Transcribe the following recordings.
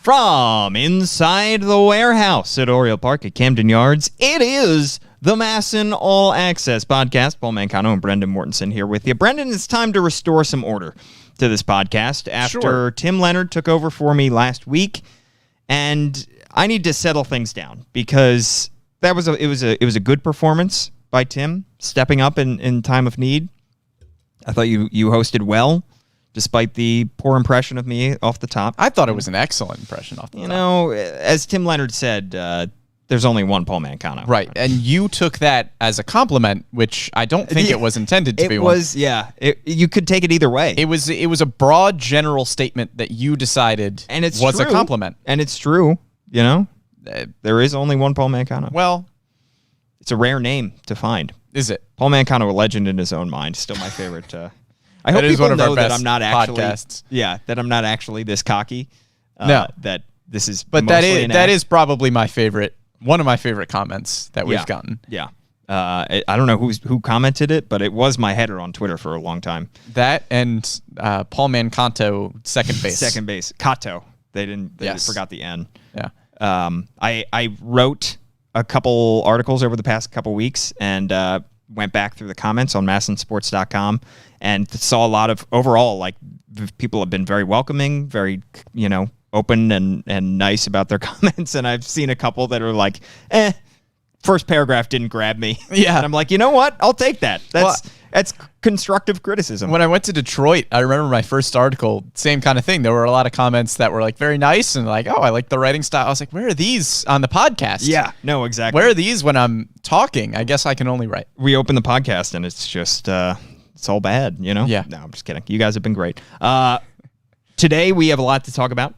From inside the warehouse at Oriole Park at Camden Yards, it is the MASN All Access Podcast. Paul Mancano and Brendan Mortensen here with you. Brendan, it's time to restore some order to this podcast after Tim Leonard took over for me last week, and I need to settle things down because it was a good performance by Tim, stepping up in time of need. I thought you hosted well, despite the poor impression of me off the top. I thought it was an excellent impression off the top. You know, as Tim Leonard said, there's only one Paul Mancano. Right, and you took that as a compliment, which I don't think it was intended to be one. It was, yeah. You could take it either way. It was a broad, general statement that you decided was a compliment. And it's true, you know? There is only one Paul Mancano. Well, it's a rare name to find. Is it? Paul Mancano, a legend in his own mind. Still my favorite. I hope people know that I'm not actually podcasts. Yeah, that I'm not actually this cocky. No, that this is. But that is probably my favorite. One of my favorite comments that we've gotten. Yeah. I don't know who commented it, but it was my header on Twitter for a long time. That and Paul Mancanto, second base. Second base. Cato. They forgot the N. Yeah. I wrote a couple articles over the past couple weeks and went back through the comments on MASNsports.com and saw a lot of overall, like, people have been very welcoming, very, open and nice about their comments. And I've seen a couple that are like, first paragraph didn't grab me. Yeah. And I'm like, you know what? I'll take that. That's constructive criticism. When I went to Detroit, I remember my first article, same kind of thing. There were a lot of comments that were like very nice and like, oh, I like the writing style. I was like, where are these on the podcast? Yeah, no, exactly. Where are these when I'm talking? I guess I can only write. We open the podcast and it's just, it's all bad, you know? Yeah. No, I'm just kidding. You guys have been great. Today we have a lot to talk about.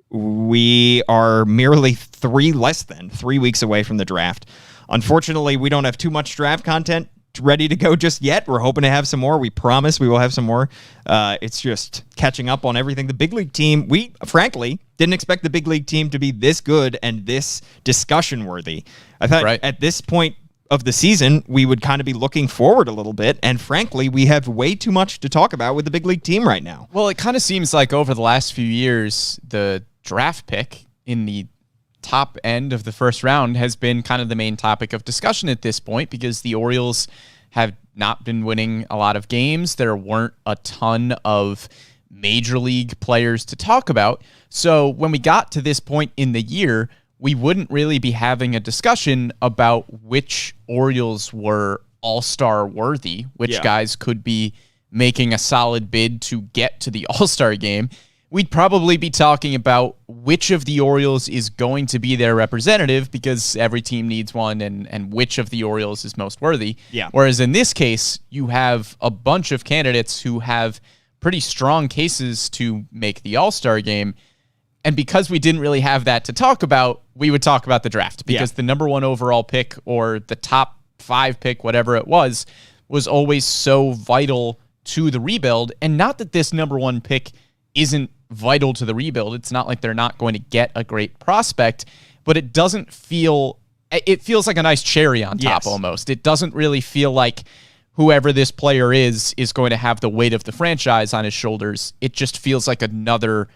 We are merely less than 3 weeks away from the draft. Unfortunately, we don't have too much draft content ready to go just yet. We're hoping to have some more. We promise we will have some more. It's just catching up on everything. The big league team, we frankly didn't expect the big league team to be this good and this discussion worthy. I thought at this point of the season, we would kind of be looking forward a little bit. And frankly, we have way too much to talk about with the big league team right now. Well, it kind of seems like over the last few years, the draft pick in the top end of the first round has been kind of the main topic of discussion at this point because the Orioles have not been winning a lot of games. There weren't a ton of major league players to talk about. So when we got to this point in the year, we wouldn't really be having a discussion about which Orioles were all-star worthy, which guys could be making a solid bid to get to the all-star game. We'd probably be talking about which of the Orioles is going to be their representative because every team needs one and which of the Orioles is most worthy. Yeah. Whereas in this case, you have a bunch of candidates who have pretty strong cases to make the All-Star game. And because we didn't really have that to talk about, we would talk about the draft because the number one overall pick or the top 5 pick, whatever it was always so vital to the rebuild. And not that this number one pick isn't vital to the rebuild. It's not like they're not going to get a great prospect, but it feels like a nice cherry on top almost. It doesn't really feel like whoever this player is going to have the weight of the franchise on his shoulders. It just feels like another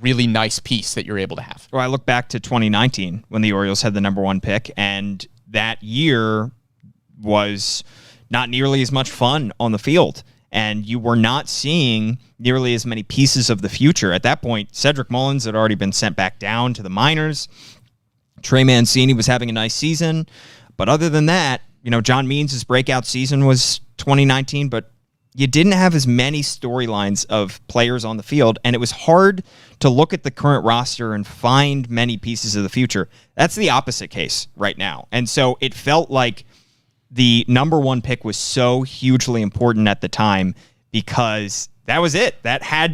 really nice piece that you're able to have. Well, I look back to 2019 when the Orioles had the number one pick, and that year was not nearly as much fun on the field. And you were not seeing nearly as many pieces of the future. At that point, Cedric Mullins had already been sent back down to the minors. Trey Mancini was having a nice season. But other than that, John Means' breakout season was 2019, but you didn't have as many storylines of players on the field, and it was hard to look at the current roster and find many pieces of the future. That's the opposite case right now. And so it felt like the number one pick was so hugely important at the time because that was it. They had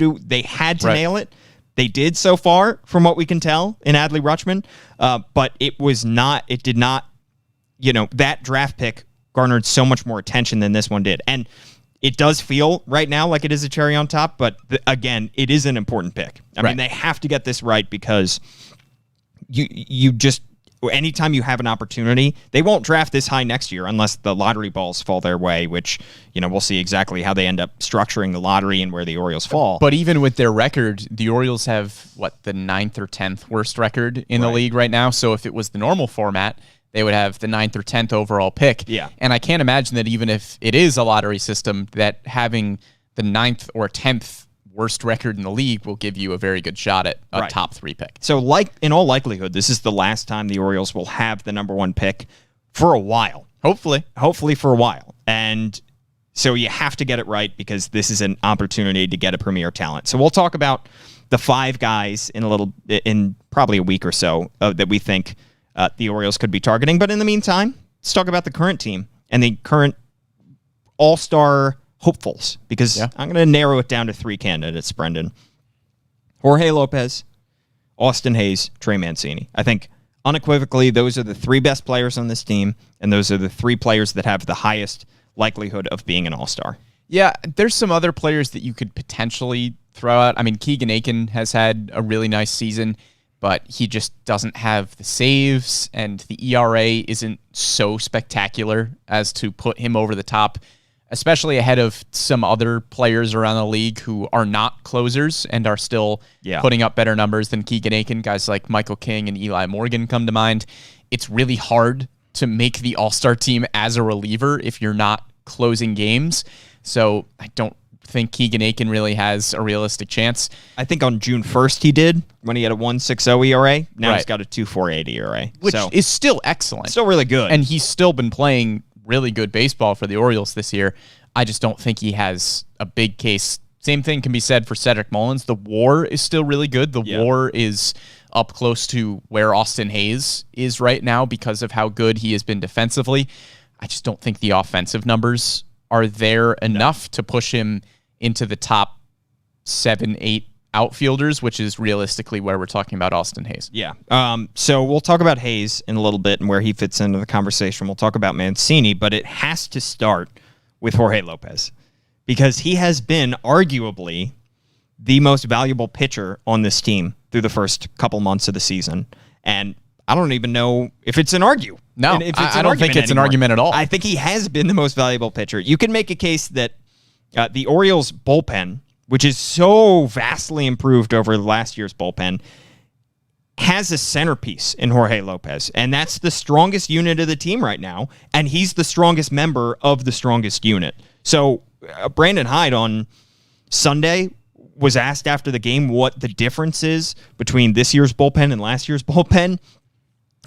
to nail it. They did so far, from what we can tell, in Adley Rutschman. But it did not, that draft pick garnered so much more attention than this one did. And it does feel right now like it is a cherry on top, but again, it is an important pick. I mean, they have to get this right because you just anytime you have an opportunity, they won't draft this high next year unless the lottery balls fall their way, which, we'll see exactly how they end up structuring the lottery and where the Orioles fall. But even with their record, the Orioles have, the 9th or 10th worst record in the league right now. So if it was the normal format, they would have the 9th or 10th overall pick. Yeah. And I can't imagine that even if it is a lottery system, that having the 9th or 10th worst record in the league will give you a very good shot at a top 3 pick. So in all likelihood, this is the last time the Orioles will have the number 1 pick for a while. Hopefully for a while. And so you have to get it right because this is an opportunity to get a premier talent. So we'll talk about the 5 guys in probably a week or so that we think the Orioles could be targeting. But in the meantime, let's talk about the current team and the current all-star hopefuls, because I'm going to narrow it down to 3 candidates, Brendan. Jorge Lopez, Austin Hayes, Trey Mancini. I think unequivocally those are the 3 best players on this team, and those are the 3 players that have the highest likelihood of being an all-star. Yeah, there's some other players that you could potentially throw out. I mean, Keegan Aiken has had a really nice season, but he just doesn't have the saves, and the ERA isn't so spectacular as to put him over the top, especially ahead of some other players around the league who are not closers and are still putting up better numbers than Keegan Aiken. Guys like Michael King and Eli Morgan come to mind. It's really hard to make the all-star team as a reliever if you're not closing games. So I don't think Keegan Aiken really has a realistic chance. I think on June 1st he did, when he had a 1.60 ERA. Now he's got a 2.48 ERA. Which is still excellent. Still really good. And he's still been playing really good baseball for the Orioles this year. I just don't think he has a big case. Same thing can be said for Cedric Mullins. The WAR is still really good. The WAR is up close to where Austin Hayes is right now because of how good he has been defensively. I just don't think the offensive numbers are there enough to push him into the top 7, 8 outfielders, which is realistically where we're talking about Austin Hayes. Yeah. So we'll talk about Hayes in a little bit and where he fits into the conversation. We'll talk about Mancini, but it has to start with Jorge Lopez because he has been arguably the most valuable pitcher on this team through the first couple months of the season. And I don't even know if it's an argue. No, I don't think it's an argument at all. I think he has been the most valuable pitcher. You can make a case that the Orioles bullpen, which is so vastly improved over last year's bullpen, has a centerpiece in Jorge Lopez, and that's the strongest unit of the team right now, and he's the strongest member of the strongest unit. So Brandon Hyde on Sunday was asked after the game what the difference is between this year's bullpen and last year's bullpen,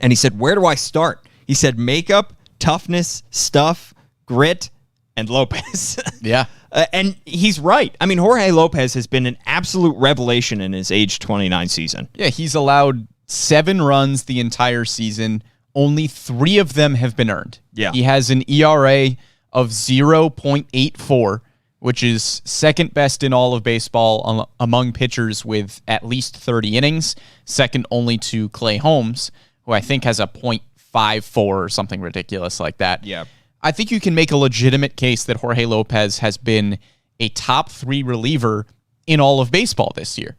and he said, "Where do I start?" He said, "Makeup, toughness, stuff, grit, and Lopez." Yeah. And he's right. I mean, Jorge Lopez has been an absolute revelation in his age 29 season. Yeah, he's allowed 7 runs the entire season. Only 3 of them have been earned. Yeah. He has an ERA of 0.84, which is second best in all of baseball among pitchers with at least 30 innings, second only to Clay Holmes, who I think has a .54 or something ridiculous like that. Yeah. I think you can make a legitimate case that Jorge Lopez has been a top 3 reliever in all of baseball this year.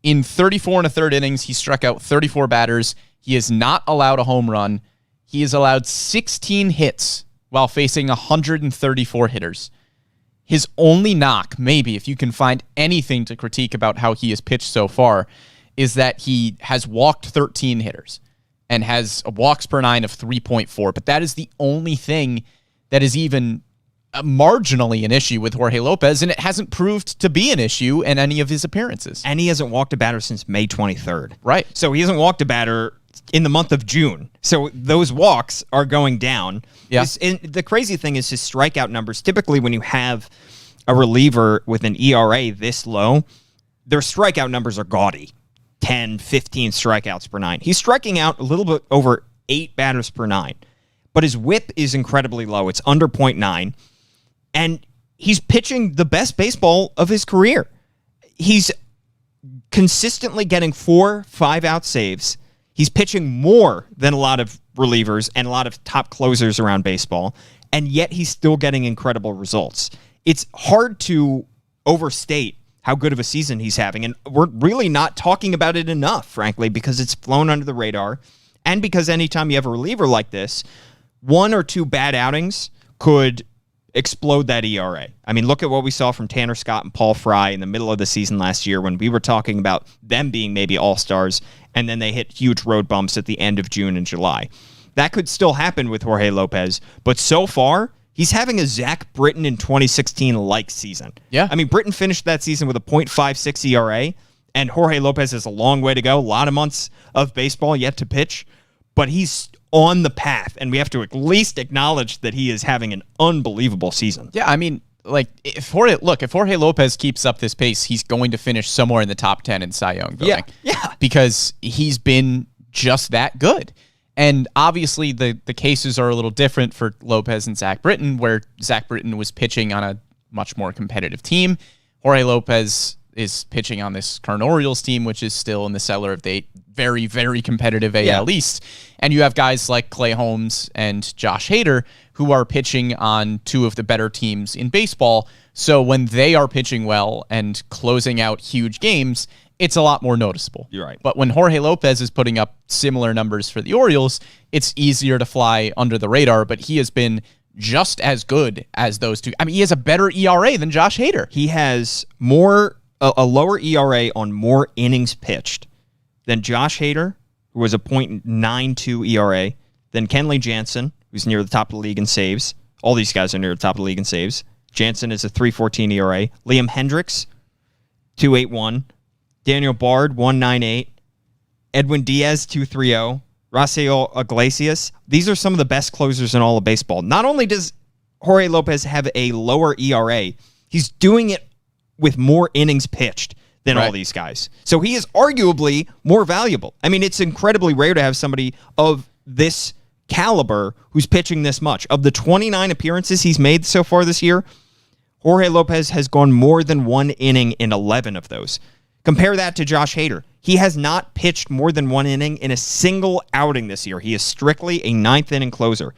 In 34 1/3 innings, he struck out 34 batters. He is not allowed a home run. He is allowed 16 hits while facing 134 hitters. His only knock, maybe, if you can find anything to critique about how he has pitched so far, is that he has walked 13 hitters and has a walks per 9 of 3.4. But that is the only thing that is even marginally an issue with Jorge Lopez, and it hasn't proved to be an issue in any of his appearances. And he hasn't walked a batter since May 23rd. Right. So he hasn't walked a batter in the month of June. So those walks are going down. Yeah. And the crazy thing is his strikeout numbers. Typically when you have a reliever with an ERA this low, their strikeout numbers are gaudy. 10, 15 strikeouts per 9. He's striking out a little bit over 8 batters per 9. But his whip is incredibly low. It's under .9. And he's pitching the best baseball of his career. He's consistently getting 4 5-out saves. He's pitching more than a lot of relievers and a lot of top closers around baseball. And yet he's still getting incredible results. It's hard to overstate how good of a season he's having. And we're really not talking about it enough, frankly, because it's flown under the radar. and because anytime you have a reliever like this, one or two bad outings could explode that ERA. I mean, look at what we saw from Tanner Scott and Paul Fry in the middle of the season last year when we were talking about them being maybe all-stars, and then they hit huge road bumps at the end of June and July. That could still happen with Jorge Lopez, but so far, he's having a Zach Britton in 2016-like season. Yeah. I mean, Britton finished that season with a .56 ERA, and Jorge Lopez has a long way to go, a lot of months of baseball yet to pitch, but he's on the path, and we have to at least acknowledge that he is having an unbelievable season. Yeah, I mean, like, if Jorge Lopez keeps up this pace, he's going to finish somewhere in the top 10 in Cy Young voting. Yeah. Because he's been just that good. And obviously the cases are a little different for Lopez and Zach Britton, where Zach Britton was pitching on a much more competitive team. Jorge Lopez is pitching on this current Orioles team, which is still in the cellar of the very, very competitive AL East. And you have guys like Clay Holmes and Josh Hader who are pitching on two of the better teams in baseball. So when they are pitching well and closing out huge games, it's a lot more noticeable. You're right. But when Jorge Lopez is putting up similar numbers for the Orioles, it's easier to fly under the radar, but he has been just as good as those two. I mean, he has a better ERA than Josh Hader. He has a lower ERA on more innings pitched than Josh Hader, who was a .92 ERA, then Kenley Jansen, who's near the top of the league in saves. All these guys are near the top of the league in saves. Jansen is a .314 ERA. Liam Hendricks, 2.81. Daniel Bard, 1.98. Edwin Diaz, 2.30. Rafael Iglesias. These are some of the best closers in all of baseball. Not only does Jorge Lopez have a lower ERA, he's doing it with more innings pitched than all these guys. So he is arguably more valuable. I mean, it's incredibly rare to have somebody of this caliber who's pitching this much. Of the 29 appearances he's made so far this year, Jorge Lopez has gone more than one inning in 11 of those. Compare that to Josh Hader. He has not pitched more than one inning in a single outing this year. He is strictly a ninth-inning closer.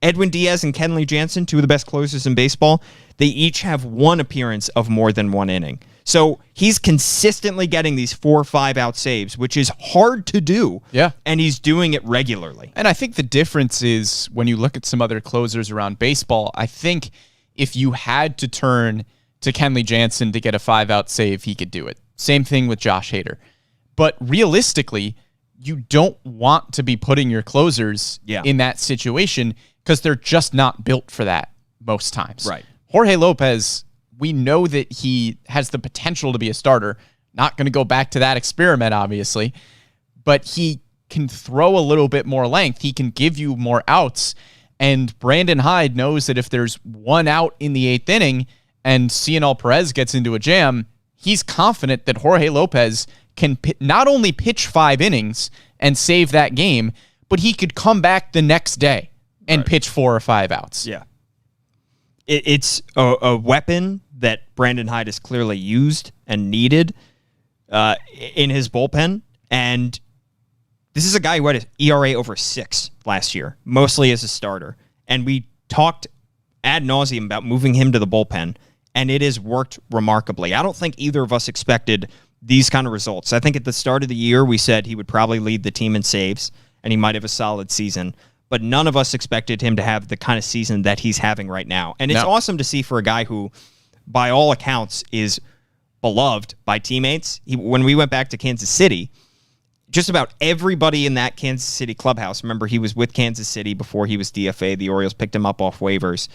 Edwin Diaz and Kenley Jansen, two of the best closers in baseball, they each have one appearance of more than one inning. So he's consistently getting these 4 or 5 out saves, which is hard to do. Yeah. And he's doing it regularly. And I think the difference is when you look at some other closers around baseball, I think if you had to turn to Kenley Jansen to get a 5-out save, he could do it. Same thing with Josh Hader. But realistically, you don't want to be putting your closers in that situation because they're just not built for that most times. Right. Jorge Lopez, we know that he has the potential to be a starter. Not going to go back to that experiment, obviously, but he can throw a little bit more length. He can give you more outs. And Brandon Hyde knows that if there's one out in the 8th inning and Cionel Perez gets into a jam, he's confident that Jorge Lopez can not only pitch 5 innings and save that game, but he could come back the next day and pitch 4 or 5 outs. Yeah. It's a weapon that Brandon Hyde has clearly used and needed in his bullpen. And this is a guy who had an ERA over 6 last year, mostly as a starter. And we talked ad nauseum about moving him to the bullpen, and it has worked remarkably. I don't think either of us expected these kind of results. I think at the start of the year, we said he would probably lead the team in saves, and he might have a solid season. But none of us expected him to have the kind of season that he's having right now. And it's awesome to see for a guy who, by all accounts, is beloved by teammates. When we went back to Kansas City, just about everybody in that Kansas City clubhouse, remember he was with Kansas City before he was DFA, the Orioles picked him up off waivers,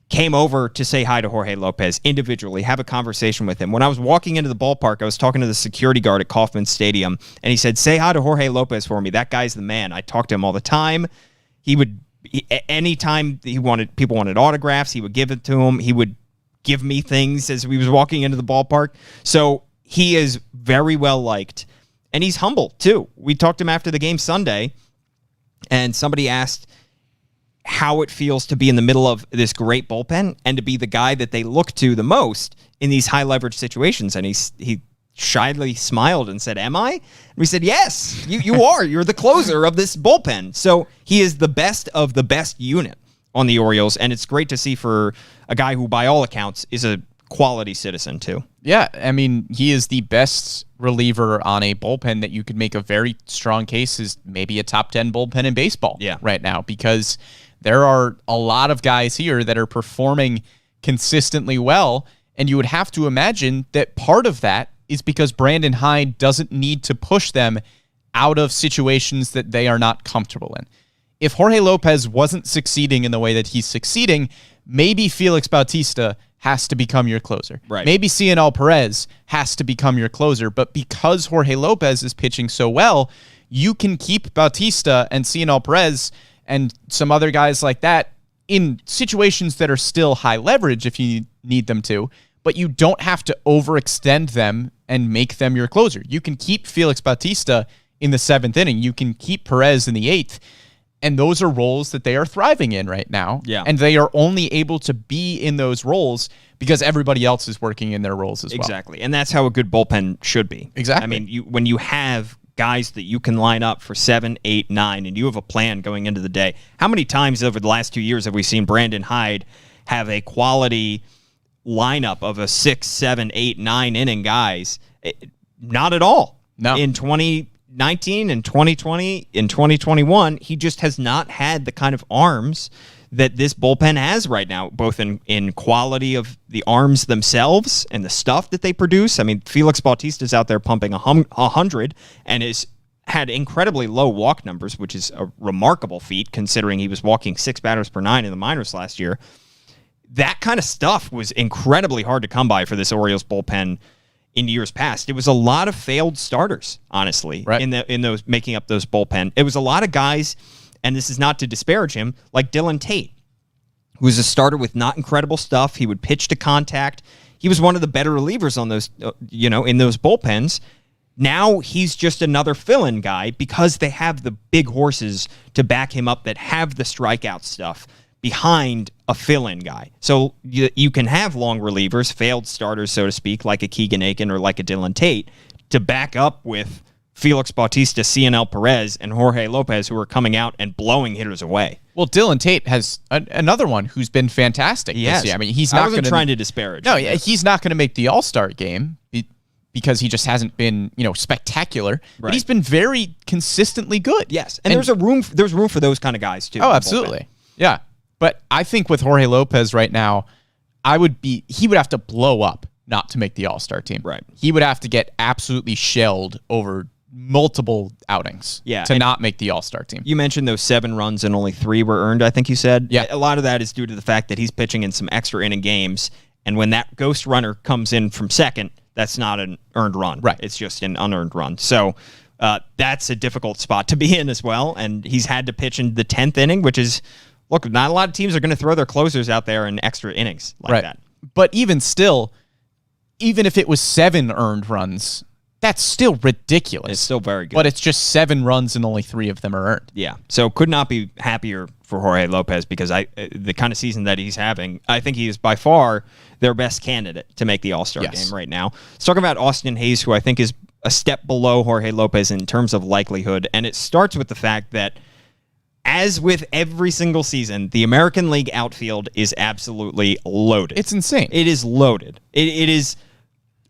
came over to say hi to Jorge Lopez individually, have a conversation with him. When I was walking into the ballpark, I was talking to the security guard at Kauffman Stadium, and he said, "Say hi to Jorge Lopez for me. That guy's the man. I talk to him all the time." Anytime people wanted autographs, he would give it to him. He would give me things as we was walking into the ballpark. So he is very well liked, and he's humble too. We talked to him after the game Sunday, and somebody asked how it feels to be in the middle of this great bullpen and to be the guy that they look to the most in these high leverage situations. And he shyly smiled and said, "Am I?" And we said, "Yes, you are. You're the closer of this bullpen." So he is the best of the best unit on the Orioles. And it's great to see for a guy who, by all accounts, is a quality citizen too. Yeah, I mean, he is the best reliever on a bullpen that you could make a very strong case is maybe a top 10 bullpen in baseball right now, because there are a lot of guys here that are performing consistently well, and you would have to imagine that part of that is because Brandon Hyde doesn't need to push them out of situations that they are not comfortable in. If Jorge Lopez wasn't succeeding in the way that he's succeeding, maybe Felix Bautista has to become your closer. Right. Maybe Cionel Perez has to become your closer. But because Jorge Lopez is pitching so well, you can keep Bautista and Cionel Perez and some other guys like that in situations that are still high leverage if you need them to, but you don't have to overextend them and make them your closer. You can keep Felix Bautista in the 7th inning. You can keep Perez in the 8th. And those are roles that they are thriving in right now. Yeah. And they are only able to be in those roles because everybody else is working in their roles as well. Exactly. And that's how a good bullpen should be. Exactly. I mean, when you have guys that you can line up for 7, 8, 9, and you have a plan going into the day, how many times over the last 2 years have we seen Brandon Hyde have a quality lineup of a 6, 7, 8, 9 inning guys? Not at all. No. In 2019 and 2020, in 2021, he just has not had the kind of arms that this bullpen has right now, both in quality of the arms themselves and the stuff that they produce. I mean, Felix Bautista's out there pumping 100 and has had incredibly low walk numbers, which is a remarkable feat considering he was walking 6 batters per 9 in the minors last year. That kind of stuff was incredibly hard to come by for this Orioles bullpen in years past. It was a lot of failed starters, honestly, right, in those making up those bullpen. It was a lot of guys, and this is not to disparage him, like Dylan Tate, who was a starter with not incredible stuff. He would pitch to contact. He was one of the better relievers on those, in those bullpens. Now he's just another fill-in guy because they have the big horses to back him up that have the strikeout stuff behind a fill-in guy. So you can have long relievers, failed starters, so to speak, like a Keegan Aiken or like a Dylan Tate, to back up with Felix Bautista, Cionel Perez, and Jorge Lopez, who are coming out and blowing hitters away. Well, Dylan Tate has another one who's been fantastic this year. I mean, he's not I wasn't trying to disparage. No, he's not going to make the All-Star game because he just hasn't been, spectacular. Right. But he's been very consistently good. Yes, and there's room for those kind of guys too. Oh, absolutely. Yeah. But I think with Jorge Lopez right now, he would have to blow up not to make the All-Star team. Right. He would have to get absolutely shelled over multiple outings to not make the All-Star team. You mentioned those 7 runs and only 3 were earned, I think you said. Yeah. A lot of that is due to the fact that he's pitching in some extra inning games, and when that ghost runner comes in from second, that's not an earned run. Right. It's just an unearned run. So that's a difficult spot to be in as well, and he's had to pitch in the 10th inning, which is... Look, not a lot of teams are going to throw their closers out there in extra innings like that. But even still, even if it was 7 earned runs, that's still ridiculous. It's still very good. But it's just 7 runs and only 3 of them are earned. Yeah. So could not be happier for Jorge Lopez because the kind of season that he's having, I think he is by far their best candidate to make the All-Star game right now. Let's talk about Austin Hayes, who I think is a step below Jorge Lopez in terms of likelihood. And it starts with the fact that, as with every single season, the American League outfield is absolutely loaded. It's insane. It is loaded. It is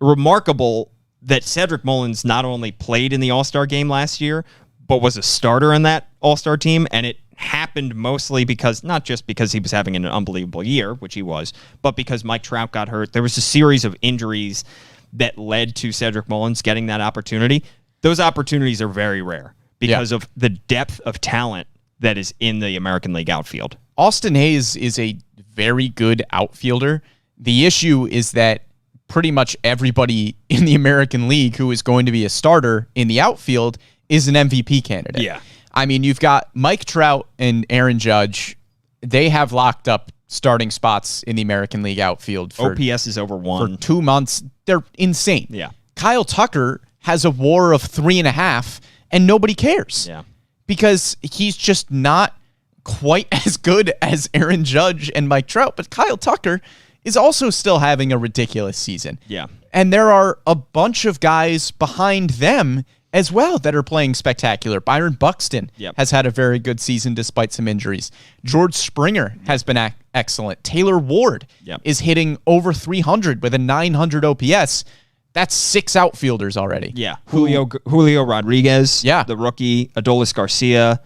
remarkable that Cedric Mullins not only played in the All-Star game last year, but was a starter in that All-Star team, and it happened mostly because, not just because he was having an unbelievable year, which he was, but because Mike Trout got hurt. There was a series of injuries that led to Cedric Mullins getting that opportunity. Those opportunities are very rare because of the depth of talent that is in the American League outfield. Austin Hayes is a very good outfielder. The issue is that pretty much everybody in the American League who is going to be a starter in the outfield is an MVP candidate. Yeah. I mean, you've got Mike Trout and Aaron Judge. They have locked up starting spots in the American League outfield. OPS is over 1. For 2 months. They're insane. Yeah. Kyle Tucker has a WAR of 3.5, and nobody cares. Yeah. Because he's just not quite as good as Aaron Judge and Mike Trout. But Kyle Tucker is also still having a ridiculous season. Yeah. And there are a bunch of guys behind them as well that are playing spectacular. Byron Buxton has had a very good season despite some injuries. George Springer has been excellent. Taylor Ward is hitting over 300 with a 900 OPS. That's 6 outfielders already. Yeah. Julio Rodriguez, the rookie, Adolis Garcia.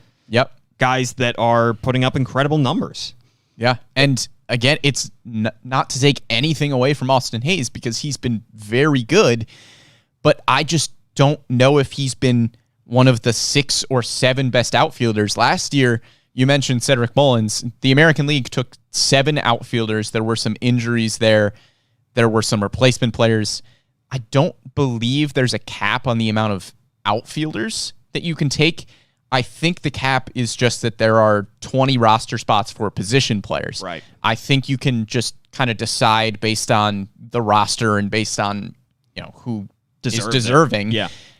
Guys that are putting up incredible numbers. Yeah. And again, it's not to take anything away from Austin Hayes because he's been very good, but I just don't know if he's been one of the 6 or 7 best outfielders. Last year, you mentioned Cedric Mullins. The American League took 7 outfielders. There were some injuries there. There were some replacement players. I don't believe there's a cap on the amount of outfielders that you can take. I think the cap is just that there are 20 roster spots for position players. Right. I think you can just kind of decide based on the roster and based on, who is deserving.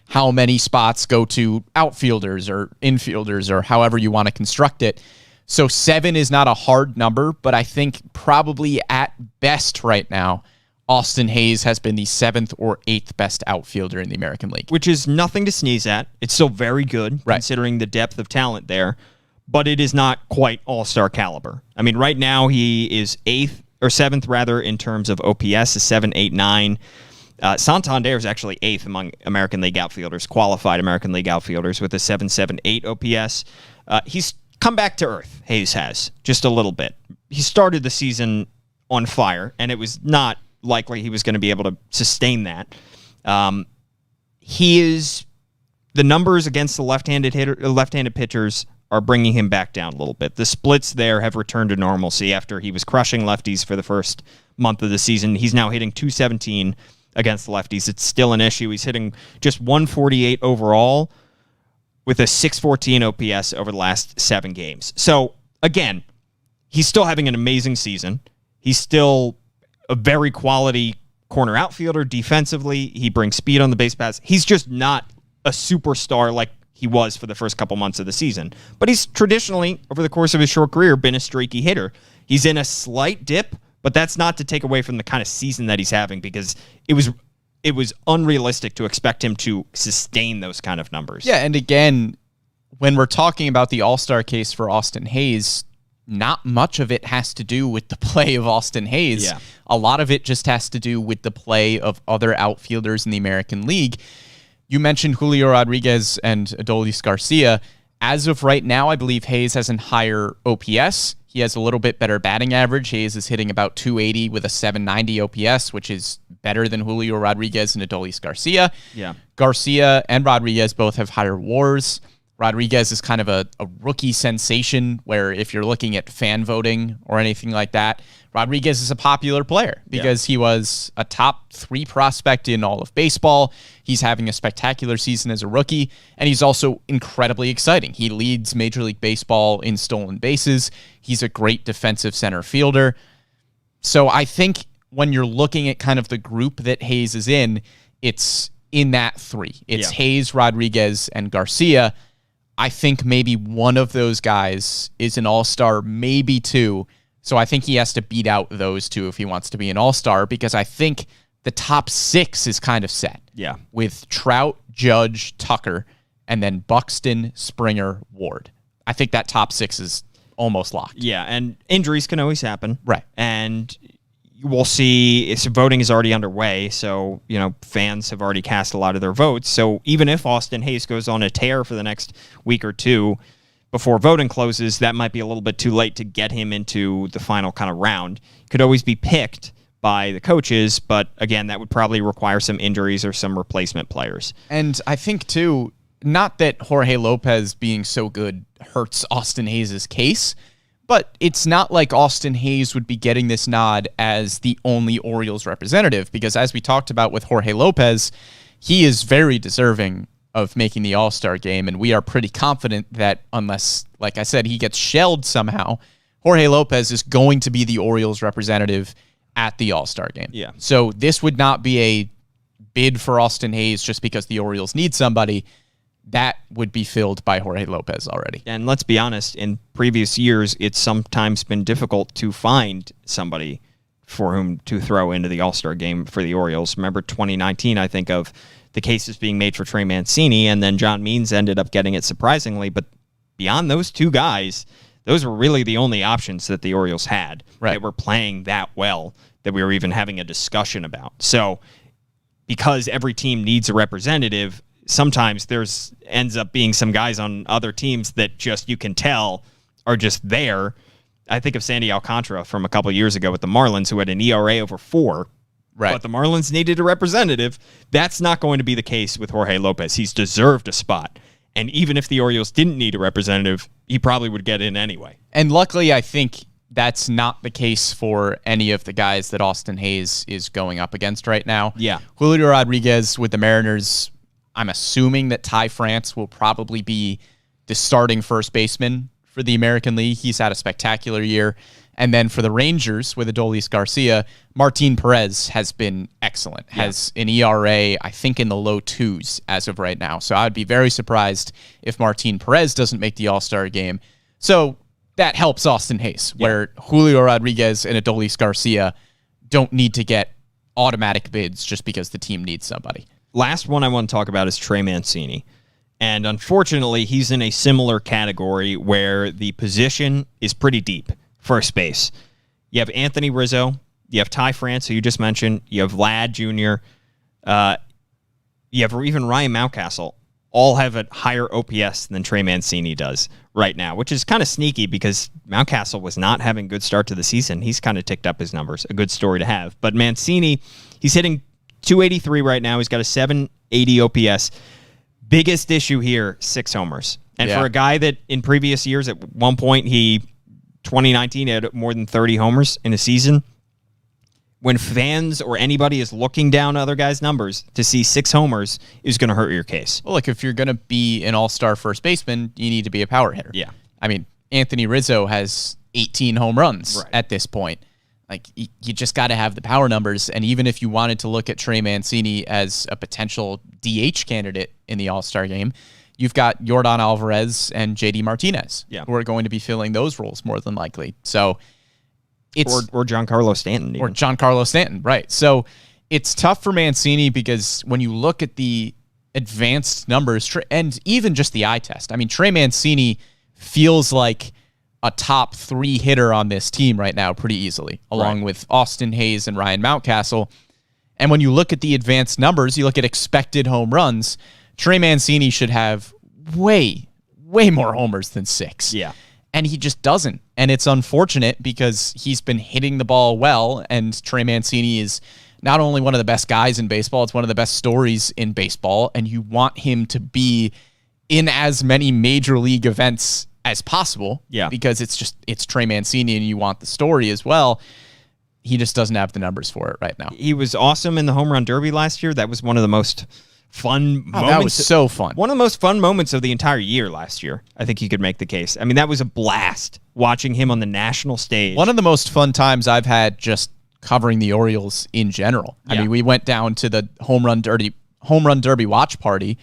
How many spots go to outfielders or infielders or however you want to construct it. So 7 is not a hard number, but I think probably at best right now, Austin Hayes has been the 7th or 8th best outfielder in the American League. Which is nothing to sneeze at. It's still very good considering the depth of talent there, but it is not quite all-star caliber. I mean, right now he is 7th rather in terms of OPS, is 7.89. Santander is actually 8th among American League outfielders, qualified American League outfielders with a 7.78 OPS. He's come back to earth, Hayes has, just a little bit. He started the season on fire, and it was not likely he was going to be able to sustain that. The numbers against the left-handed pitchers are bringing him back down a little bit. The splits there have returned to normalcy after he was crushing lefties for the first month of the season. He's now hitting 217 against the lefties. It's still an issue. He's hitting just 148 overall with a 614 OPS over the last 7 games. So again, he's still having an amazing season. He's still a very quality corner outfielder defensively. He brings speed on the base paths. He's just not a superstar like he was for the first couple months of the season. But he's traditionally, over the course of his short career, been a streaky hitter. He's in a slight dip, but that's not to take away from the kind of season that he's having because it was unrealistic to expect him to sustain those kind of numbers. Yeah, and again, when we're talking about the all-star case for Austin Hayes, not much of it has to do with the play of Austin Hayes. Yeah. A lot of it just has to do with the play of other outfielders in the American League. You mentioned Julio Rodriguez and Adolis Garcia. As of right now, I believe Hayes has a higher OPS. He has a little bit better batting average. Hayes is hitting about 280 with a 790 OPS, which is better than Julio Rodriguez and Adolis Garcia. Yeah. Garcia and Rodriguez both have higher WARs. Rodriguez is kind of a rookie sensation where if you're looking at fan voting or anything like that, Rodriguez is a popular player because he was a top 3 prospect in all of baseball. He's having a spectacular season as a rookie, and he's also incredibly exciting. He leads Major League Baseball in stolen bases. He's a great defensive center fielder. So I think when you're looking at kind of the group that Hayes is in, it's in that 3. It's Hayes, Rodriguez, and Garcia. I think maybe one of those guys is an all-star, maybe 2. So I think he has to beat out those 2 if he wants to be an all-star because I think the top 6 is kind of set. Yeah. With Trout, Judge, Tucker, and then Buxton, Springer, Ward. I think that top 6 is almost locked. Yeah, and injuries can always happen. Right. And we'll see. Voting is already underway, so fans have already cast a lot of their votes. So even if Austin Hayes goes on a tear for the next week or 2 before voting closes, that might be a little bit too late to get him into the final kind of round. Could always be picked by the coaches, but again, that would probably require some injuries or some replacement players. And I think too, not that Jorge Lopez being so good hurts Austin Hayes' case, but it's not like Austin Hayes would be getting this nod as the only Orioles representative, because as we talked about with Jorge Lopez, he is very deserving of making the All-Star game, and we are pretty confident that unless, like I said, he gets shelled somehow, Jorge Lopez is going to be the Orioles representative at the All-Star game. Yeah. So this would not be a bid for Austin Hayes just because the Orioles need somebody. That would be filled by Jorge Lopez already. And let's be honest, in previous years, it's sometimes been difficult to find somebody for whom to throw into the All-Star game for the Orioles. Remember 2019, I think of the cases being made for Trey Mancini, and then John Means ended up getting it surprisingly. But beyond those two guys, those were really the only options that the Orioles had that were playing that well that we were even having a discussion about. So because every team needs a representative, sometimes there's ends up being some guys on other teams that just you can tell are just there. I think of Sandy Alcantara from a couple of years ago with the Marlins, who had an ERA over 4. Right. But the Marlins needed a representative. That's not going to be the case with Jorge Lopez. He's deserved a spot. And even if the Orioles didn't need a representative, he probably would get in anyway. And luckily, I think that's not the case for any of the guys that Austin Hayes is going up against right now. Yeah. Julio Rodriguez with the Mariners, I'm assuming that Ty France will probably be the starting first baseman for the American League. He's had a spectacular year. And then for the Rangers with Adolis Garcia, Martin Perez has been excellent. Yeah. Has an ERA, I think, in the low 2s as of right now. So I'd be very surprised if Martin Perez doesn't make the All-Star game. So that helps Austin Hayes, where Julio Rodriguez and Adolis Garcia don't need to get automatic bids just because the team needs somebody. Last one I want to talk about is Trey Mancini. And unfortunately, he's in a similar category where the position is pretty deep. First base. You have Anthony Rizzo. You have Ty France, who you just mentioned. You have Vlad Jr. You have even Ryan Mountcastle. All have a higher OPS than Trey Mancini does right now, which is kind of sneaky because Mountcastle was not having a good start to the season. He's kind of ticked up his numbers. A good story to have. But Mancini, he's hitting 283 right now. He's got a 780 OPS. Biggest issue here, 6 homers. And for a guy that in previous years, at one point, 2019 had more than 30 homers in a season. When fans or anybody is looking down other guys' numbers, to see 6 homers is going to hurt your case. Well, look, if you're going to be an all-star first baseman, you need to be a power hitter. Yeah. I mean, Anthony Rizzo has 18 home runs at this point. Like, you just got to have the power numbers. And even if you wanted to look at Trey Mancini as a potential DH candidate in the All-Star game, you've got Yordan Alvarez and JD Martinez, who are going to be filling those roles more than likely. So it's or Giancarlo Stanton, or Giancarlo Stanton, right? So it's tough for Mancini because when you look at the advanced numbers and even just the eye test, I mean, Trey Mancini feels like a top 3 hitter on this team right now pretty easily, along with Austin Hayes and Ryan Mountcastle. And when you look at the advanced numbers, you look at expected home runs, Trey Mancini should have way more homers than 6. Yeah. And he just doesn't. And it's unfortunate because he's been hitting the ball well, and Trey Mancini is not only one of the best guys in baseball, it's one of the best stories in baseball, and you want him to be in as many major league events as possible. Yeah. Because it's Trey Mancini and you want the story as well. He just doesn't have the numbers for it right now. He was awesome in the home run derby last year. That was one of the most fun moments. That was so fun. One of the most fun moments of the entire year last year. I think you could make the case. I mean, that was a blast watching him on the national stage. One of the most fun times I've had just covering the Orioles in general. I mean, we went down to the home run derby watch party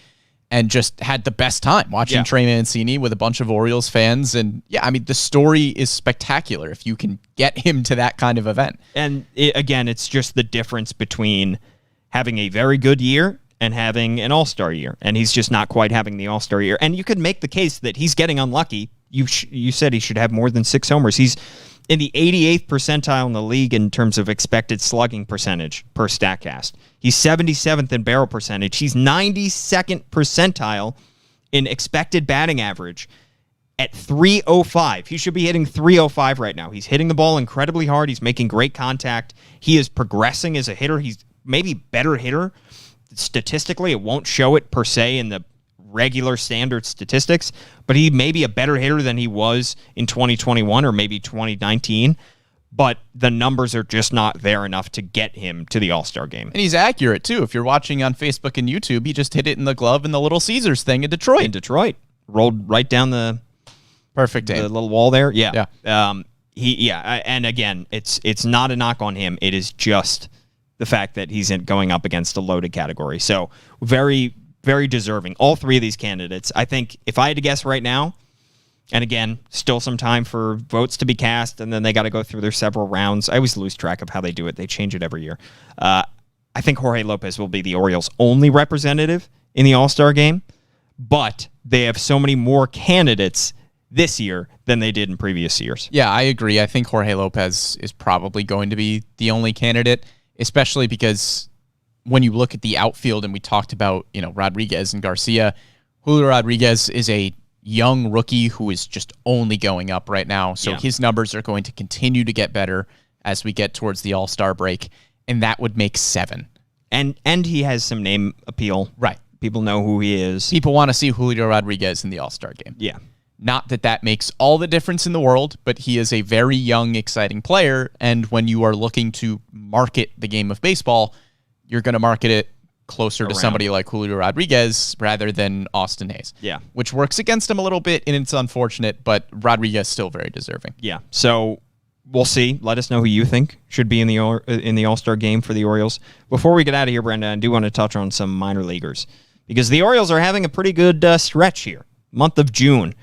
and just had the best time watching Trey Mancini with a bunch of Orioles fans. And I mean, the story is spectacular if you can get him to that kind of event. And again, it's just the difference between having a very good year and having an all-star year. And he's just not quite having the all-star year. And you could make the case that he's getting unlucky. You said he should have more than 6 homers. He's in the 88th percentile in the league in terms of expected slugging percentage per StatCast. He's 77th in barrel percentage. He's 92nd percentile in expected batting average at 305. He should be hitting 305 right now. He's hitting the ball incredibly hard. He's making great contact. He is progressing as a hitter. He's maybe better hitter. Statistically, it won't show it per se in the regular standard statistics, but he may be a better hitter than he was in 2021 or maybe 2019, but the numbers are just not there enough to get him to the All-Star game. And he's accurate, too. If you're watching on Facebook and YouTube, he just hit it in the glove in the Little Caesars thing in Detroit. In Detroit. Rolled right down the perfect the little wall there. Yeah. And again, it's not a knock on him. It is just the fact that he's going up against a loaded category. So very, very deserving. All 3 of these candidates. I think if I had to guess right now, And again, still some time for votes to be cast, and then they got to go through their several rounds. I always lose track of how they do it. They change it every year. I think Jorge Lopez will be the Orioles' only representative in the All-Star game, but they have so many more candidates this year than they did in previous years. Yeah, I agree. I think Jorge Lopez is probably going to be the only candidate, especially because when you look at the outfield, and we talked about, Rodriguez and Garcia, Julio Rodriguez is a young rookie who is just only going up right now. So his numbers are going to continue to get better as we get towards the All-Star break, and that would make 7. And he has some name appeal. Right. People know who he is. People want to see Julio Rodriguez in the All-Star game. Yeah. Not that makes all the difference in the world, but he is a very young, exciting player, and when you are looking to market the game of baseball, you're going to market it closer to somebody like Julio Rodriguez rather than Austin Hayes. Yeah. Which works against him a little bit, and it's unfortunate, but Rodriguez still very deserving. Yeah. So we'll see. Let us know who you think should be in the All-Star game for the Orioles. Before we get out of here, Brenda, I do want to touch on some minor leaguers because the Orioles are having a pretty good stretch here. Month of June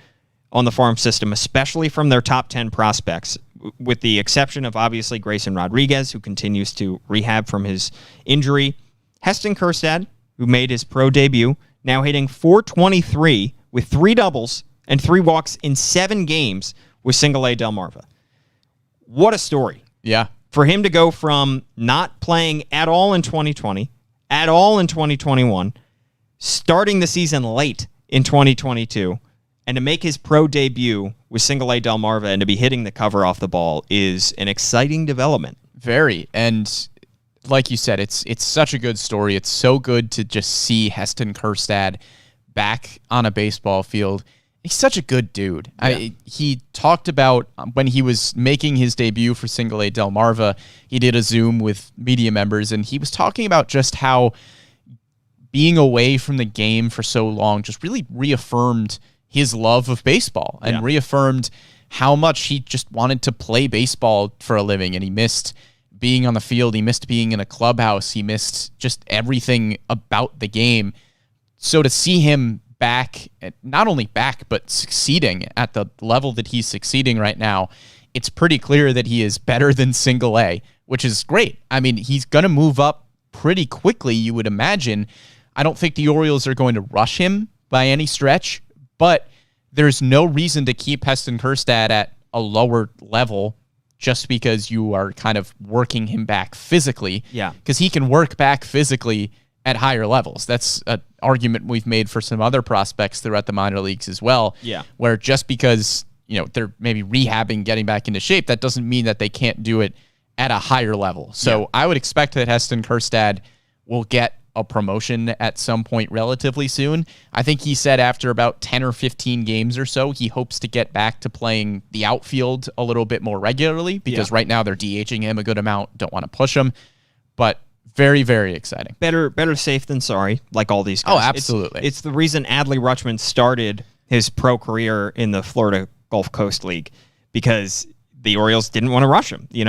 on the farm system, especially from their top 10 prospects, with the exception of obviously Grayson Rodriguez, who continues to rehab from his injury. Heston Kerstad, who made his pro debut, now hitting .423 with 3 doubles and 3 walks in 7 games with single-A Delmarva. What a story. Yeah. For him to go from not playing at all in 2020, at all in 2021, starting the season late in 2022, and to make his pro debut with single-A Delmarva and to be hitting the cover off the ball is an exciting development. Very. And like you said, it's such a good story. It's so good to just see Heston Kerstad back on a baseball field. He's such a good dude. Yeah. He talked about when he was making his debut for single-A Delmarva, he did a Zoom with media members, and he was talking about just how being away from the game for so long just really reaffirmed his love of baseball and reaffirmed how much he just wanted to play baseball for a living, and he missed being on the field. He missed being in a clubhouse. He missed just everything about the game. So to see him back, not only back, but succeeding at the level that he's succeeding right now, it's pretty clear that he is better than single A, which is great. I mean, he's going to move up pretty quickly, you would imagine. I don't think the Orioles are going to rush him by any stretch, but there's no reason to keep Heston Kerstad at a lower level just because you are kind of working him back physically. Yeah. Because he can work back physically at higher levels. That's an argument we've made for some other prospects throughout the minor leagues as well. Yeah. Where just because, they're maybe rehabbing, getting back into shape, that doesn't mean that they can't do it at a higher level. So I would expect that Heston Kerstad will get a promotion at some point relatively soon. I think he said after about 10 or 15 games or so, he hopes to get back to playing the outfield a little bit more regularly because right now they're DHing him a good amount, don't want to push him. But very, very exciting. Better safe than sorry, like all these guys. Oh, absolutely. It's the reason Adley Rutschman started his pro career in the Florida Gulf Coast League, because the Orioles didn't want to rush him. You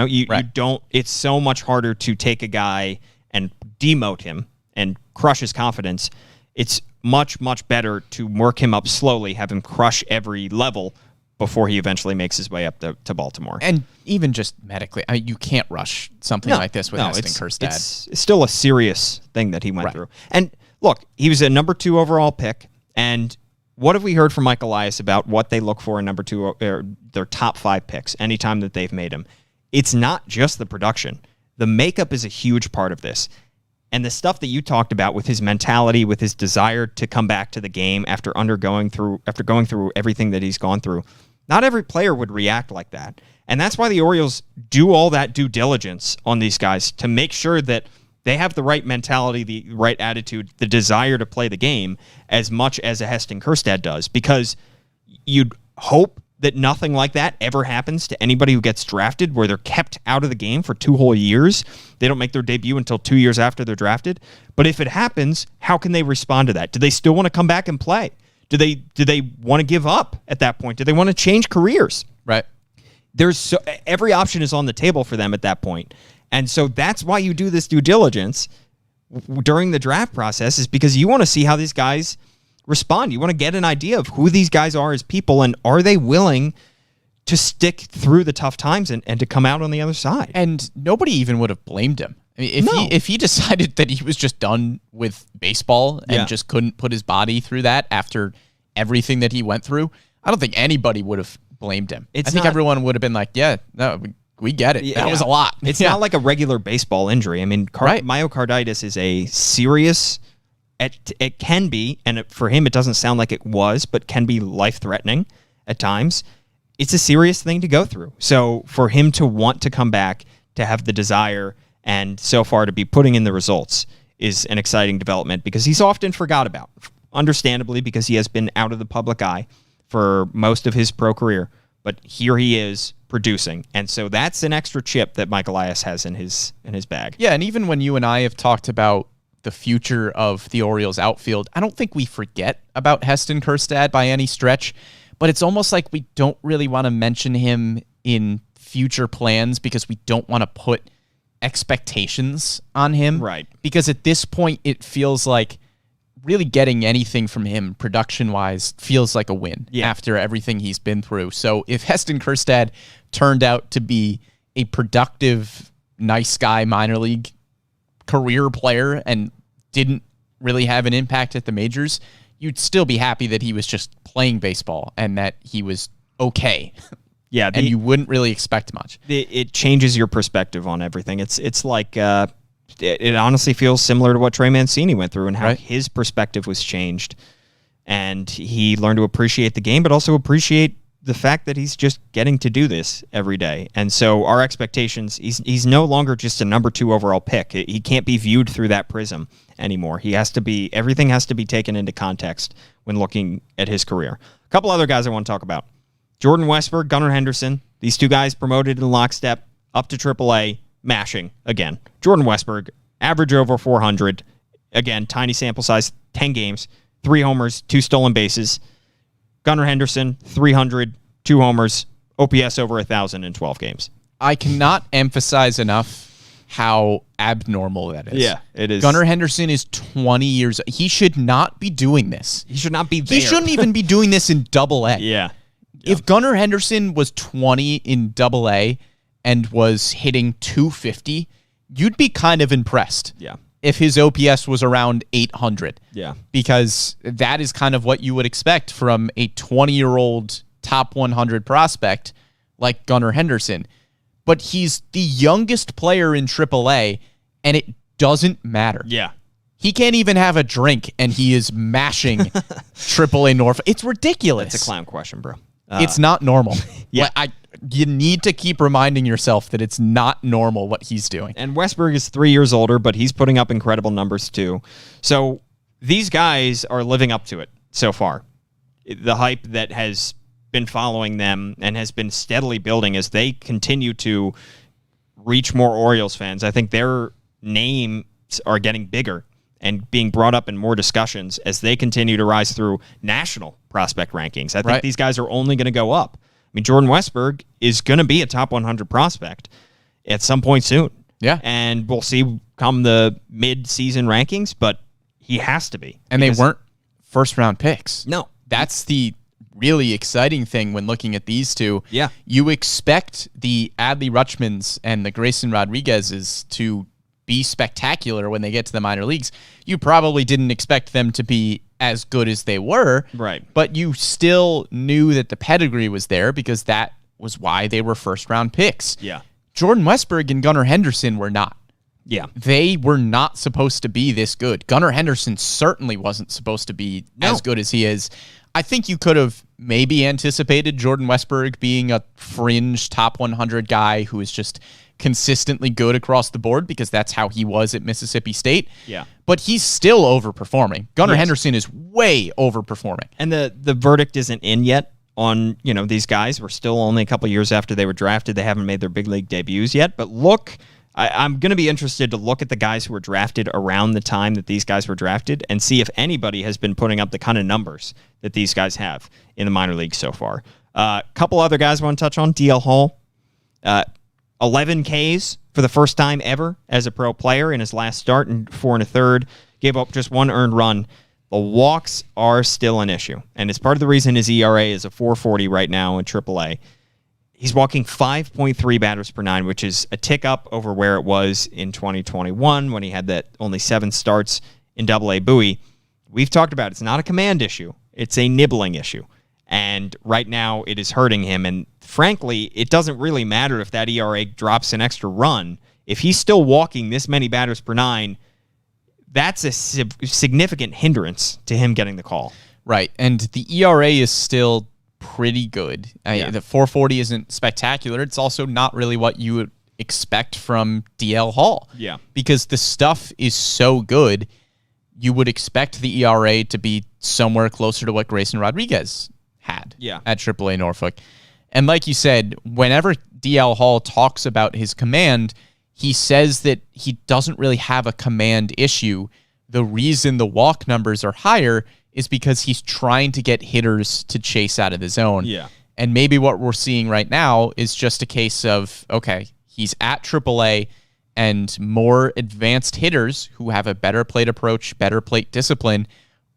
don't. It's so much harder to take a guy and demote him and crush his confidence. It's much, much better to work him up slowly, have him crush every level before he eventually makes his way up to Baltimore. And even just medically, you can't rush something like this with Heston Kerstad. It's still a serious thing that he went through. And look, he was a number 2 overall pick. And what have we heard from Mike Elias about what they look for in number 2, or their top 5 picks anytime that they've made him? It's not just the production. The makeup is a huge part of this. And the stuff that you talked about with his mentality, with his desire to come back to the game after going through everything that he's gone through, not every player would react like that. And that's why the Orioles do all that due diligence on these guys to make sure that they have the right mentality, the right attitude, the desire to play the game as much as a Heston Kerstad does, because you'd hope that nothing like that ever happens to anybody who gets drafted, where they're kept out of the game for 2 whole years. They don't make their debut until 2 years after they're drafted. But if it happens, how can they respond to that? Do they still want to come back and play? Do they want to give up at that point? Do they want to change careers? Right. Every option is on the table for them at that point. And so that's why you do this due diligence during the draft process, is because you want to see how these guys respond. You want to get an idea of who these guys are as people, and are they willing to stick through the tough times and to come out on the other side. And nobody even would have blamed him. I mean, if he decided that he was just done with baseball and just couldn't put his body through that after everything that he went through, I don't think anybody would have blamed him. I think everyone would have been like, yeah, no, we get it. That was a lot. It's not like a regular baseball injury. I mean, myocarditis is a serious, it can be, and for him it doesn't sound like it was, but can be life-threatening at times. It's a serious thing to go through. So for him to want to come back, to have the desire, and so far to be putting in the results is an exciting development because he's often forgot about, understandably, because he has been out of the public eye for most of his pro career. But here he is producing. And so that's an extra chip that Mike Elias has in his bag. Yeah, and even when you and I have talked about the future of the Orioles outfield, I don't think we forget about Heston Kerstad by any stretch. But it's almost like we don't really want to mention him in future plans because we don't want to put expectations on him. Right. Because at this point, it feels like really getting anything from him production-wise feels like a win after everything he's been through. So if Heston Kerstad turned out to be a productive, nice guy minor league career player and didn't really have an impact at the majors, you'd still be happy that he was just playing baseball and that he was okay. Yeah, and you wouldn't really expect much. It changes your perspective on everything. It's like it honestly feels similar to what Trey Mancini went through and how his perspective was changed, and he learned to appreciate the game, but also appreciate the fact that he's just getting to do this every day. And so our expectations, he's no longer just a number 2 overall pick. He can't be viewed through that prism anymore. Everything has to be taken into context when looking at his career. A couple other guys I want to talk about. Jordan Westbrook, Gunnar Henderson. These two guys promoted in lockstep up to AAA, mashing again. Jordan Westbrook, average over 400. Again, tiny sample size, 10 games, 3 homers, 2 stolen bases. Gunnar Henderson, 300, 2 homers, OPS over 1,000 in 12 games. I cannot emphasize enough how abnormal that is. Yeah, it is. Gunnar Henderson is 20 years. He should not be doing this. He should not be there. He shouldn't even be doing this in Double-A. Yeah. If Gunnar Henderson was 20 in Double-A and was hitting 250, you'd be kind of impressed. Yeah. If his OPS was around 800. Yeah. Because that is kind of what you would expect from a 20-year-old top 100 prospect like Gunnar Henderson. But he's the youngest player in AAA, and it doesn't matter. Yeah. He can't even have a drink, and he is mashing AAA Norfolk. It's ridiculous. It's a clown question, bro. It's not normal. Yeah. You need to keep reminding yourself that it's not normal what he's doing. And Westbrook is 3 years older, but he's putting up incredible numbers too. So these guys are living up to it so far. The hype that has been following them and has been steadily building as they continue to reach more Orioles fans. I think their names are getting bigger and being brought up in more discussions as they continue to rise through national prospect rankings. I think these guys are only going to go up. I mean, Jordan Westbrook is going to be a top 100 prospect at some point soon. Yeah. And we'll see come the mid-season rankings, but he has to be. And they weren't first-round picks. No. That's the really exciting thing when looking at these two. Yeah. You expect the Adley Rutschmans and the Grayson Rodriguez's to be spectacular when they get to the minor leagues. You probably didn't expect them to be as good as they were. Right. But you still knew that the pedigree was there because that was why they were first-round picks. Yeah. Jordan Westbrook and Gunnar Henderson were not. Yeah. They were not supposed to be this good. Gunnar Henderson certainly wasn't supposed to be as good as he is. I think you could have maybe anticipated Jordan Westbrook being a fringe top 100 guy who is just consistently good across the board because that's how he was at Mississippi State. Yeah. But he's still overperforming. Gunnar Henderson is way overperforming. And the verdict isn't in yet on, these guys. We're still only a couple years after they were drafted. They haven't made their big league debuts yet. But look, I'm going to be interested to look at the guys who were drafted around the time that these guys were drafted and see if anybody has been putting up the kind of numbers that these guys have in the minor leagues so far. A couple other guys I want to touch on. DL Hall, 11 Ks for the first time ever as a pro player in his last start in 4 1/3. Gave up just 1 earned run. The walks are still an issue, and it's part of the reason his ERA is a 4.40 right now in AAA. He's walking 5.3 batters per nine, which is a tick up over where it was in 2021 when he had that only 7 starts in AA Bowie. We've talked about it's not a command issue. It's a nibbling issue. And right now it is hurting him. And frankly, it doesn't really matter if that ERA drops an extra run. If he's still walking this many batters per nine, that's a significant hindrance to him getting the call. Right. And the ERA is still pretty good. The 4.40 isn't spectacular. It's also not really what you would expect from DL Hall. Yeah. Because the stuff is so good, you would expect the ERA to be somewhere closer to what Grayson Rodriguez had at AAA Norfolk. And like you said, whenever DL Hall talks about his command, he says that he doesn't really have a command issue. The reason the walk numbers are higher is because he's trying to get hitters to chase out of the zone. Yeah. And maybe what we're seeing right now is just a case of, okay, he's at AAA and more advanced hitters who have a better plate approach, better plate discipline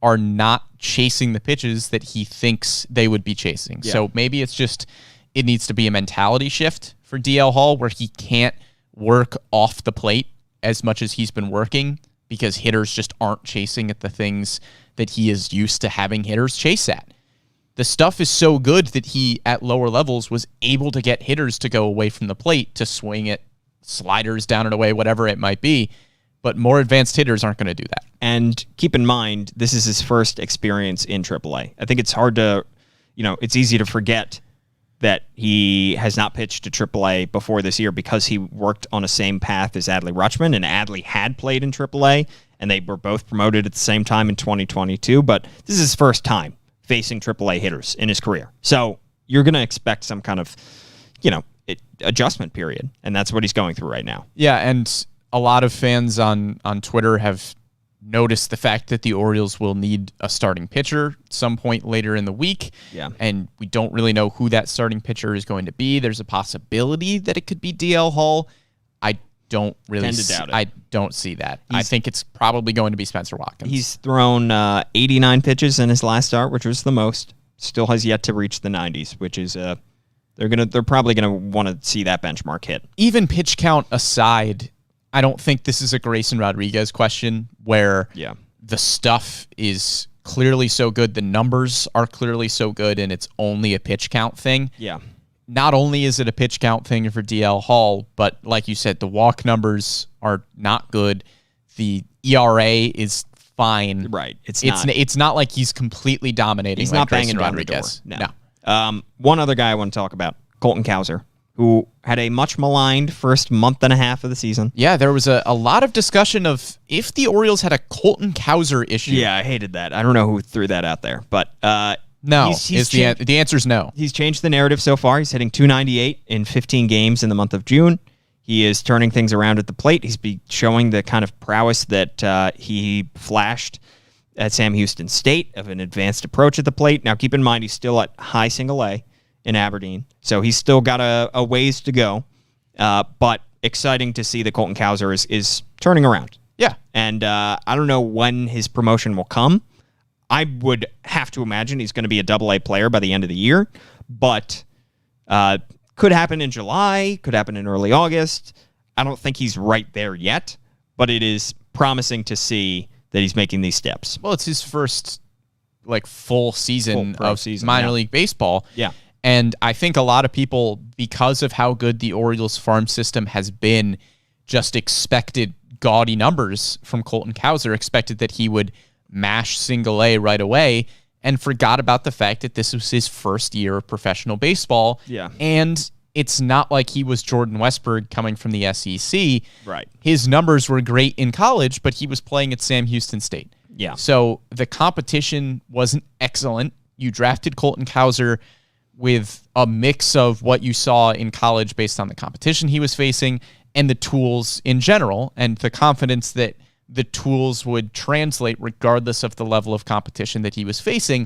are not chasing the pitches that he thinks they would be chasing. Yeah. So maybe it's just, it needs to be a mentality shift for DL Hall where he can't work off the plate as much as he's been working because hitters just aren't chasing at the things that he is used to having hitters chase at. The stuff is so good that he, at lower levels, was able to get hitters to go away from the plate to swing at sliders down and away, whatever it might be. But more advanced hitters aren't going to do that. And keep in mind, this is his first experience in AAA. I think it's hard to, it's easy to forget that he has not pitched to AAA before this year because he worked on the same path as Adley Rutschman, and Adley had played in AAA, and they were both promoted at the same time in 2022, but this is his first time facing AAA hitters in his career. So you're going to expect some kind of, adjustment period, and that's what he's going through right now. Yeah, and a lot of fans on Twitter have noticed the fact that the Orioles will need a starting pitcher at some point later in the week. Yeah. And we don't really know who that starting pitcher is going to be. There's a possibility that it could be DL Hall. I don't really doubt it. I don't see that. I think it's probably going to be Spencer Watkins. He's thrown 89 pitches in his last start, which was the most. Still has yet to reach the 90s, which is they're probably gonna want to see that benchmark hit. Even pitch count aside, I don't think this is a Grayson Rodriguez question where the stuff is clearly so good, the numbers are clearly so good, and it's only a pitch count thing. Yeah. Not only is it a pitch count thing for DL Hall, but like you said, the walk numbers are not good. The ERA is fine. Right. It's not like he's completely dominating. He's like not Grayson banging Rodriguez. down the door. No. One other guy I want to talk about, Colton Cowser, who had a much maligned first month and a half of the season. Yeah, there was a lot of discussion of if the Orioles had a Colton Cowser issue. Yeah, I hated that. I don't know who threw that out there, but no, the answer is no. He's changed the narrative so far. He's hitting .298 in 15 games in the month of June. He is turning things around at the plate. He's showing the kind of prowess that he flashed at Sam Houston State of an advanced approach at the plate. Now, keep in mind, he's still at high single A in Aberdeen, so he's still got a ways to go. But exciting to see that Colton Cowser is turning around. Yeah. And I don't know when his promotion will come. I would have to imagine he's going to be a AA player by the end of the year, but could happen in July, could happen in early August. I don't think he's right there yet, but it is promising to see that he's making these steps. Well, it's his first full season of season, minor league baseball. Yeah. And I think a lot of people, because of how good the Orioles farm system has been, just expected gaudy numbers from Colton Cowser, expected that he would mash single A right away, and forgot about the fact that this was his first year of professional baseball. Yeah. And it's not like he was Jordan Westbrook coming from the SEC. Right. His numbers were great in college, but he was playing at Sam Houston State. Yeah. So the competition wasn't excellent. You drafted Colton Cowser with a mix of what you saw in college based on the competition he was facing and the tools in general, and the confidence that the tools would translate regardless of the level of competition that he was facing.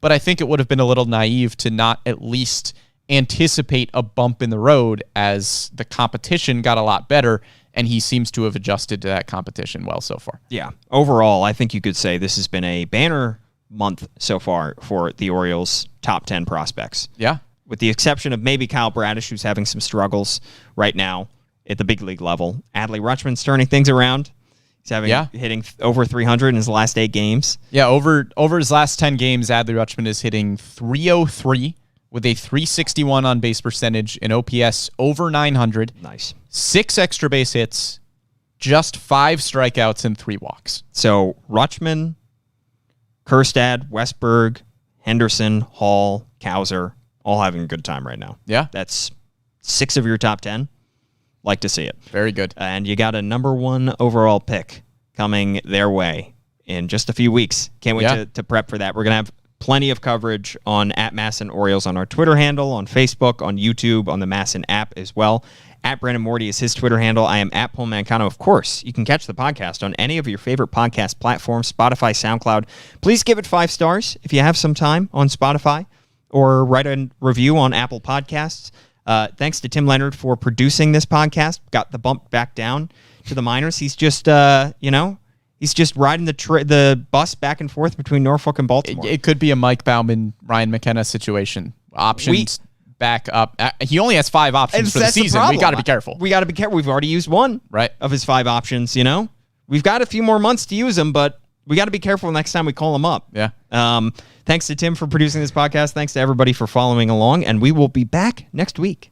But I think it would have been a little naive to not at least anticipate a bump in the road as the competition got a lot better and he seems to have adjusted to that competition well so far. Yeah. Overall, I think you could say this has been a banner month so far for the Orioles' top 10 prospects. Yeah. With the exception of maybe Kyle Bradish, who's having some struggles right now at the big league level. Adley Rutschman's turning things around. He's hitting over 300 in his last 8 games. Yeah, over his last 10 games, Adley Rutschman is hitting 303 with a 361 on base percentage, an OPS over 900. Nice. 6 extra base hits, just 5 strikeouts and 3 walks. So Rutschman, Kerstad, Westbrook, Henderson, Hall, Cowser, all having a good time right now. Yeah. That's 6 of your top 10. Like to see it. Very good. And you got a number 1 overall pick coming their way in just a few weeks. Can't wait to prep for that. We're going to have plenty of coverage on @MASN Orioles on our Twitter handle, on Facebook, on YouTube, on the MASN app as well. @Brandon Morty is his Twitter handle. I am @Paul Mancano. Of course, you can catch the podcast on any of your favorite podcast platforms, Spotify, SoundCloud. Please give it 5 stars if you have some time on Spotify, or write a review on Apple Podcasts. Thanks to Tim Leonard for producing this podcast. Got the bump back down to the minors. He's just, he's just riding the bus back and forth between Norfolk and Baltimore. It could be a Mike Bauman, Ryan McKenna situation. Options back up. He only has 5 options for the season. We got to be careful. We got to be careful. We've already used 1 of his 5 options. We've got a few more months to use them, but we got to be careful next time we call him up. Yeah. Thanks to Tim for producing this podcast. Thanks to everybody for following along, and we will be back next week.